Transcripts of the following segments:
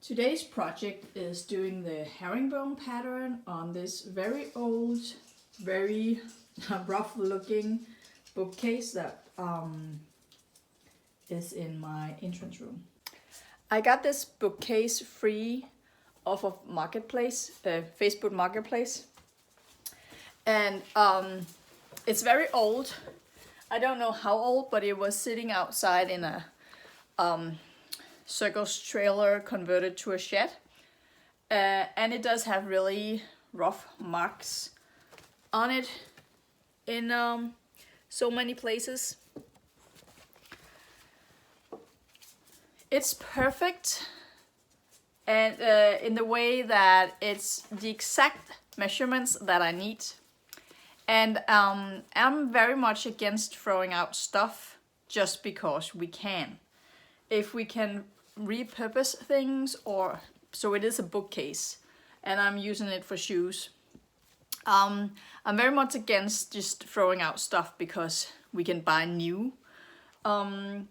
Today's project is doing the herringbone pattern on this very old, very rough looking bookcase that is in my entrance room. I got this bookcase free off of Marketplace, Facebook Marketplace. And it's very old. I don't know how old, but it was sitting outside in a circus trailer converted to a shed. And it does have really rough marks on it in so many places. It's perfect, and in the way that it's the exact measurements that I need. And I'm very much against throwing out stuff just because we can. If we can repurpose things, or so it is a bookcase and I'm using it for shoes. I'm very much against just throwing out stuff because we can buy new. And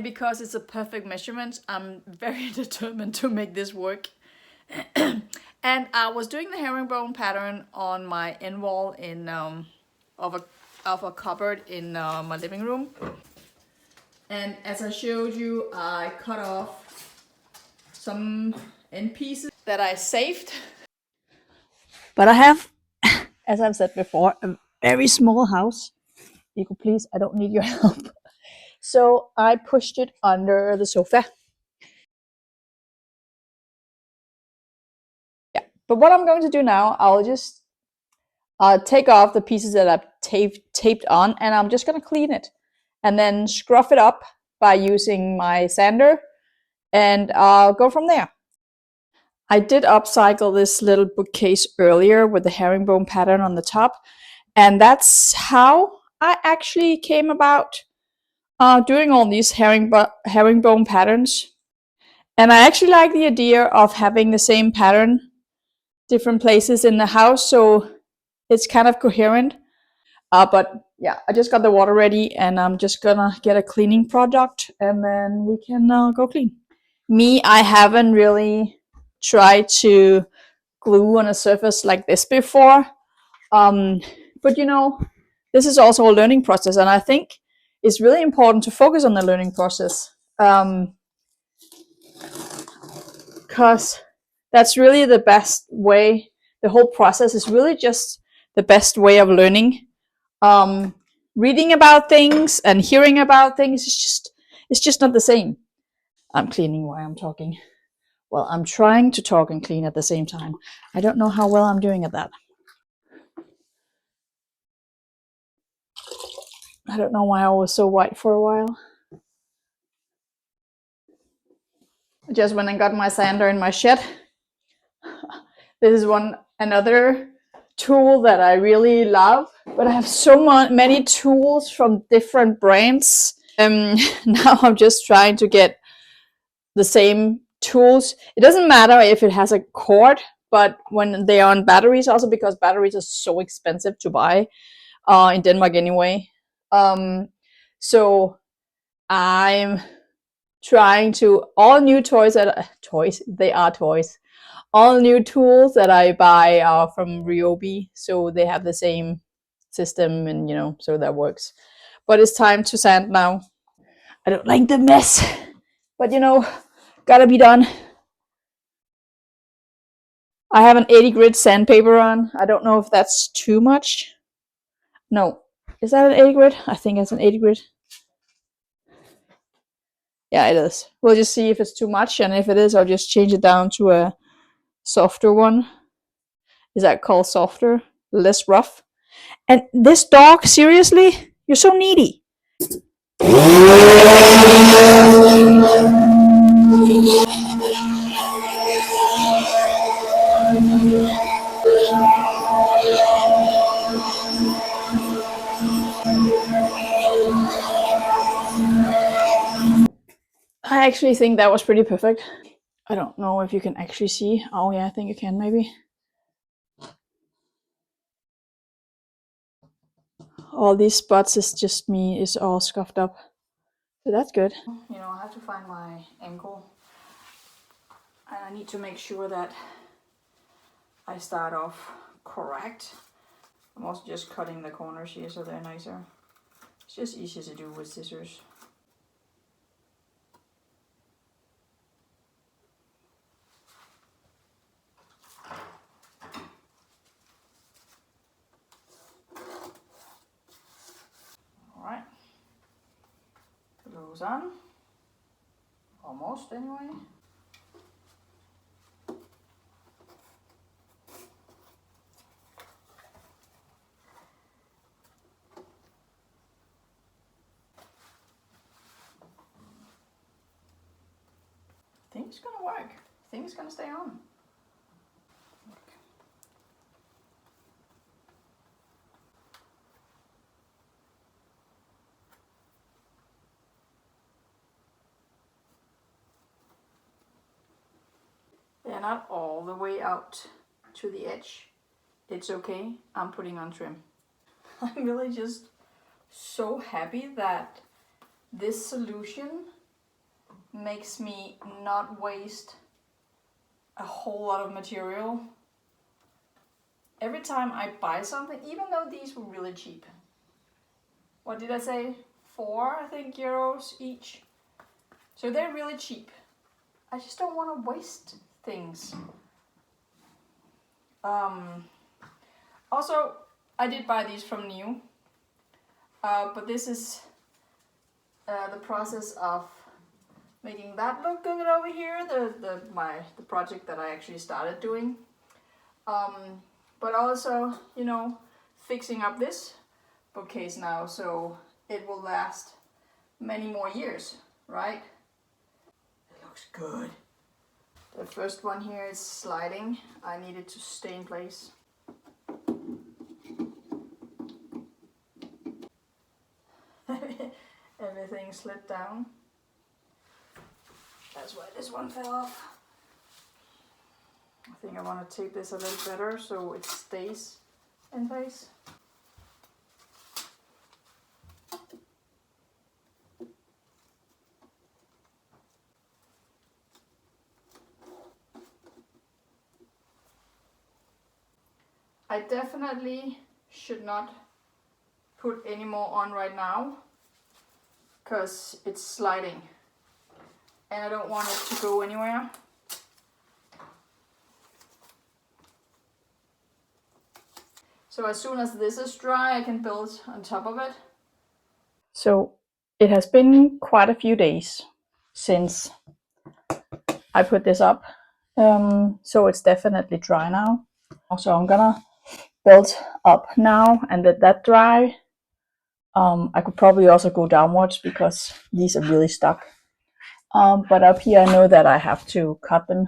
because it's a perfect measurement, I'm very determined to make this work. And I was doing the herringbone pattern on my end wall in of a cupboard in my living room. And as I showed you, I cut off some end pieces that I saved. But I have, as I've said before, a very small house. Nico, please, I don't need your help. So I pushed it under the sofa. Yeah, but what I'm going to do now, I'll just take off the pieces that I've taped on, and I'm just going to clean it and then scruff it up by using my sander, and I'll go from there. I did upcycle this little bookcase earlier with the herringbone pattern on the top, and that's how I actually came about doing all these herringbone patterns. And I actually like the idea of having the same pattern different places in the house, so it's kind of coherent. But yeah, I just got the water ready, and I'm just gonna get a cleaning product, and then we can go clean. Me, I haven't really tried to glue on a surface like this before, but you know, this is also a learning process, and I think it's really important to focus on the learning process, because that's really the best way. The whole process is really just the best way of learning. Reading about things and hearing about things it's just not the same. I'm cleaning while I'm talking. Well, I'm trying to talk and clean at the same time. I don't know how well I'm doing at that. I don't know why I was so white for a while. Just when I got my sander in my shed. This is another tool that I really love, but I have so many tools from different brands. Now I'm just trying to get the same tools. It doesn't matter if it has a cord, but when they are on batteries, also because batteries are so expensive to buy in Denmark anyway. So I'm trying to all new toys they are toys. All new tools that I buy are from Ryobi, so they have the same system, and you know, so that works. But it's time to sand now. I don't like the mess, but you know, gotta be done. I have an 80 grit sandpaper on. I don't know if that's too much. No, is that an 80 grit? I think it's an 80 grit. Yeah, it is. We'll just see if it's too much, and if it is, I'll just change it down to a softer one. Is that called softer? Less rough? And this dog, seriously? You're so needy. I actually think that was pretty perfect. I don't know if you can actually see. Oh yeah, I think you can maybe. All these spots is just me, is all scuffed up. So that's good. You know, I have to find my ankle. And I need to make sure that I start off correct. I'm also just cutting the corners here so they're nicer. It's just easier to do with scissors. Alright. Goes on. Almost anyway. I think it's gonna work. I think it's gonna stay on. They're not all the way out to the edge. It's okay, I'm putting on trim. I'm really just so happy that this solution makes me not waste a whole lot of material. Every time I buy something, even though these were really cheap. What did I say? 4, I think, euros each. So they're really cheap. I just don't want to waste things. Also, I did buy these from new, but this is the process of making that look good over here. The project that I actually started doing, but also, you know, fixing up this bookcase now so it will last many more years, right? It looks good. The first one here is sliding. I need it to stay in place. Everything slid down. That's why this one fell off. I think I want to tape this a little better so it stays in place. I definitely should not put any more on right now because it's sliding and I don't want it to go anywhere. So as soon as this is dry, I can build on top of it. So it has been quite a few days since I put this up. So it's definitely dry now. So I'm gonna build up now and let that dry. I could probably also go downwards because these are really stuck. But up here I know that I have to cut them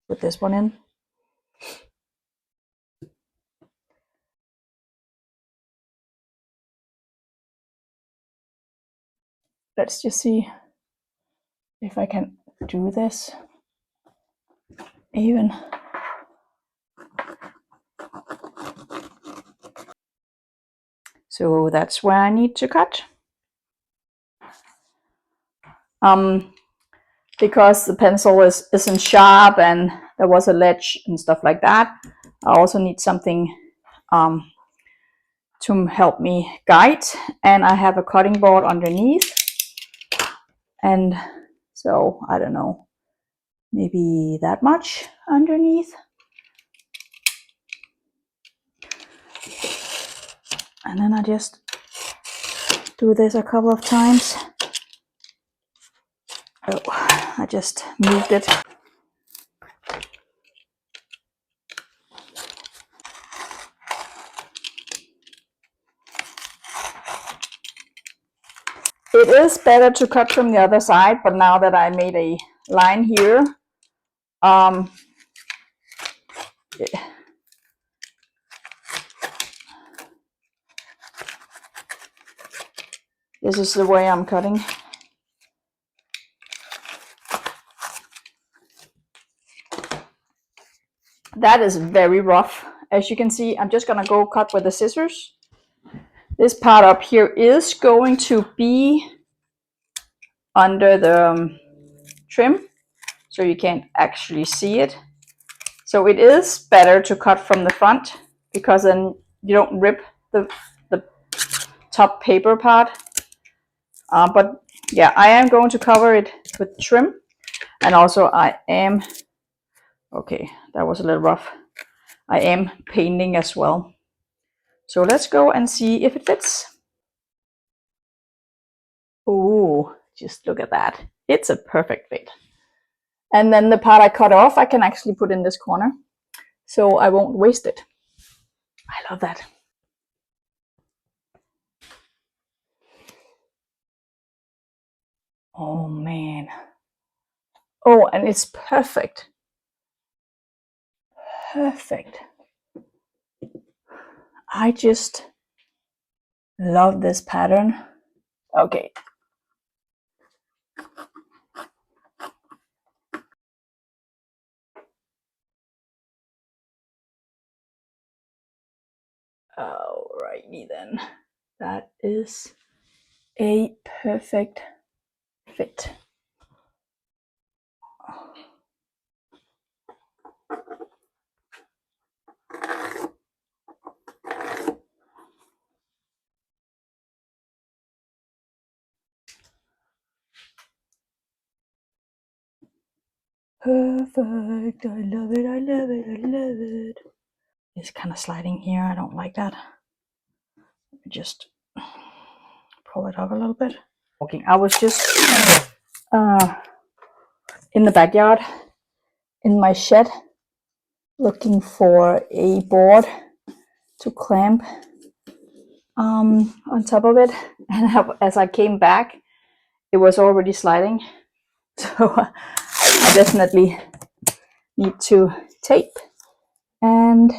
with this one in. Let's just see if I can do this even. So that's where I need to cut. Because the pencil isn't sharp and there was a ledge and stuff like that, I also need something to help me guide, and I have a cutting board underneath, and so I don't know, maybe that much underneath, and then I just do this a couple of times. Oh, I just moved it. It is better to cut from the other side, but now that I made a line here, this is the way I'm cutting. That is very rough. As you can see, I'm just gonna go cut with the scissors. This part up here is going to be under the trim. so you can't actually see it. So it is better to cut from the front because then you don't rip the top paper part. But yeah, I am going to cover it with trim, and also I am, okay, that was a little rough. I am painting as well. So let's go and see if it fits. Oh, just look at that. It's a perfect fit. And then the part I cut off, I can actually put in this corner, so I won't waste it. I love that. Oh man. Oh, and it's perfect. Perfect. I just love this pattern. Okay. Alrighty then. That is a perfect fit. Perfect. I love it. I love it. I love it. It's kind of sliding here. I don't like that. Let me just pull it up a little bit. I was just in the backyard in my shed looking for a board to clamp on top of it, and as I came back it was already sliding, so I definitely need to tape and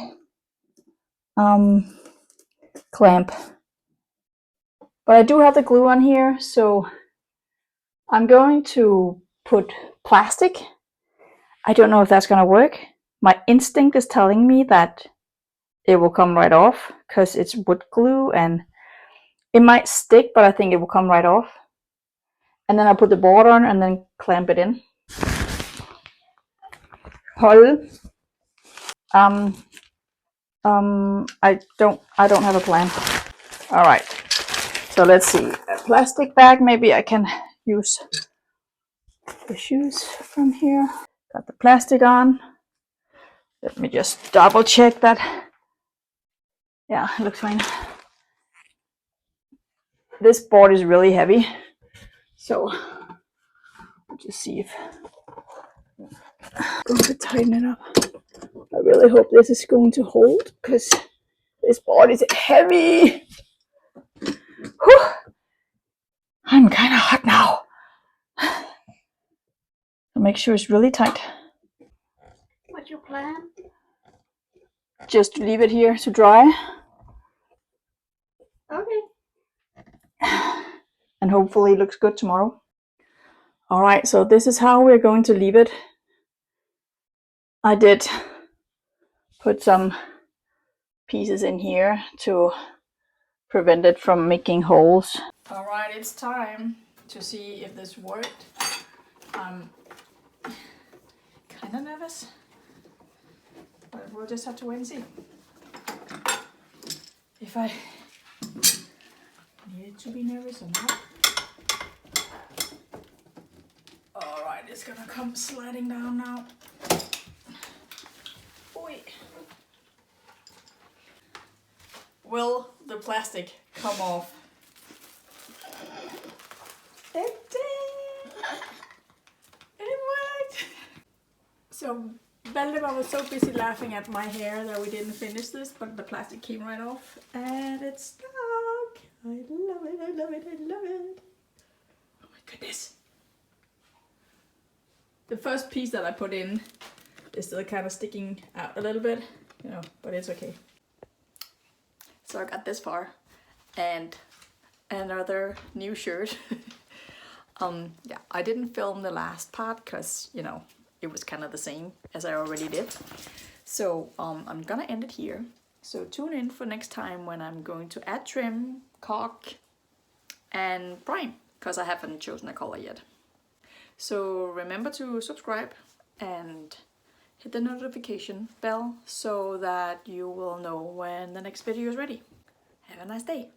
clamp. But I do have the glue on here, so I'm going to put plastic. I don't know if that's gonna work. My instinct is telling me that it will come right off because it's wood glue and it might stick, but I think it will come right off. And then I'll put the board on and then clamp it in. Hold. I don't have a plan. All right. So let's see. A plastic bag. Maybe I can use the shoes from here. Got the plastic on. Let me just double check that. Yeah, it looks fine. This board is really heavy, so I'll just see if I'm going to tighten it up. I really hope this is going to hold because this board is heavy. Whew. I'm kind of hot now. So make sure it's really tight. What's your plan? Just leave it here to dry. Okay. And hopefully it looks good tomorrow. All right, so this is how we're going to leave it. I did put some pieces in here to prevent it from making holes. All right, it's time to see if this worked. I'm kind of nervous, but we'll just have to wait and see. If I needed to be nervous or not. All right, it's gonna come sliding down now. Oi. Will the plastic come off? It did! It worked! So Valdemar was so busy laughing at my hair that we didn't finish this, but the plastic came right off and it's stuck. I love it, I love it, I love it. Oh my goodness. The first piece that I put in is still kind of sticking out a little bit, you know, but it's okay. So I got this far and another new shirt. Yeah, I didn't film the last part because, you know, it was kind of the same as I already did. So I'm gonna end it here. So tune in for next time when I'm going to add trim, caulk, and prime, because I haven't chosen a color yet. So remember to subscribe and hit the notification bell so that you will know when the next video is ready. Have a nice day!